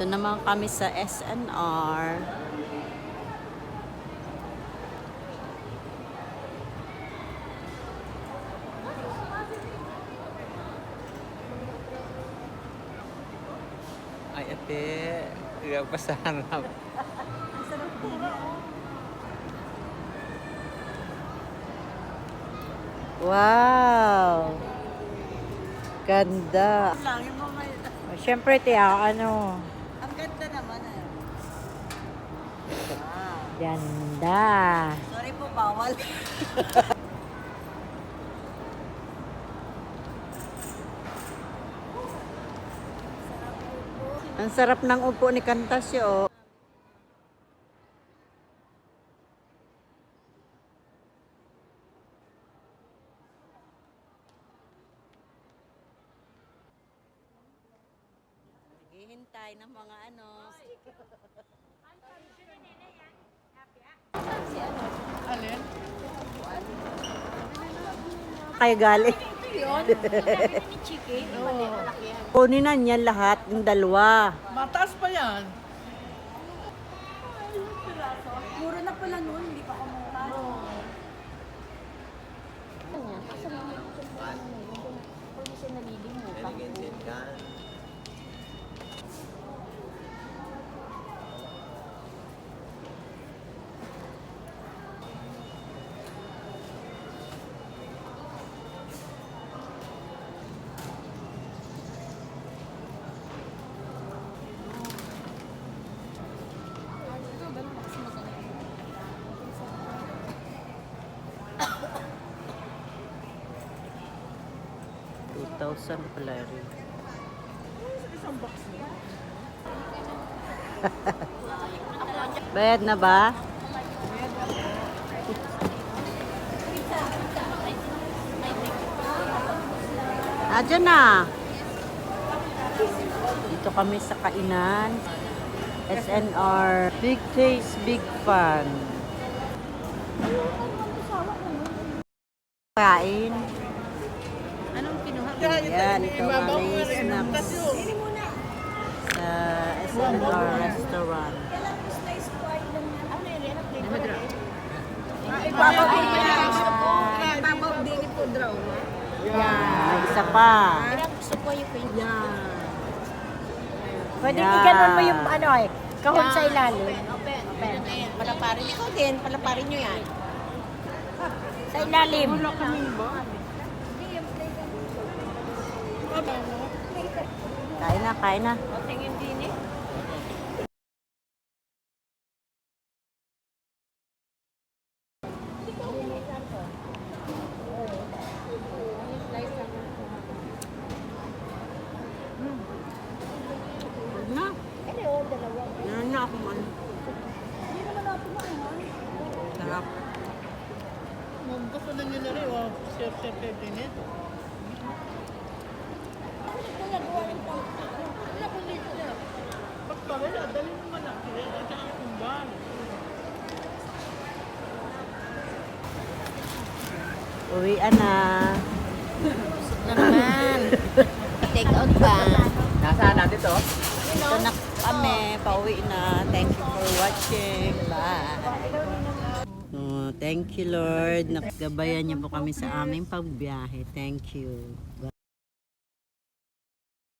Ito naman kami sa SNR. Ay, ate. Ikaw pa sa harap. Wow! Ganda. Lang yung mga Siyempre, tiya, ano? ang ganda naman eh. Ganda. Sorry po, bawal. Ang sarap ng upo ni Cantasio. Naghihintay ng mga ano. Alin? Kayo galing. Yun. Ni Chiki. Kunin na niyan lahat, yung dalawa. Mataas pa yan. Mura na pala noon, hindi pa kumura. $2,000 pala rin. Isang box niya. Bayad na ba? Diyan na. Dito kami sa kainan. SNR. Big taste, big fun. Kain. Anong kinuha? Yan, ito kami snacks sa SNR restaurant. Ibabaw din po draw. May isa pa. Gusto ko yung yan. Pwede Yan. i-ganon mo yung ano eh, kahon sa ilalim. Open. Palaparin. Ikaw din, palaparin nyo yan. Sa ilalim. Wala kami ba? Kain na, kain na. O, tingin din eh. Na. Meron na akong ano. Sarap. Gusto na nyo na rin, Sir Pepinit. Wala ko dito na. Pagkawala, dali mo malaki. At ang kumbang. Uwian na. Naman. Take out ba? Nasaan natin to? Ito na kami. Pauwi na. Thank you for watching. Bye. Oh, thank you, Lord. Nakagabayan niyo po kami sa aming pagbiyahe. Thank you. Bye.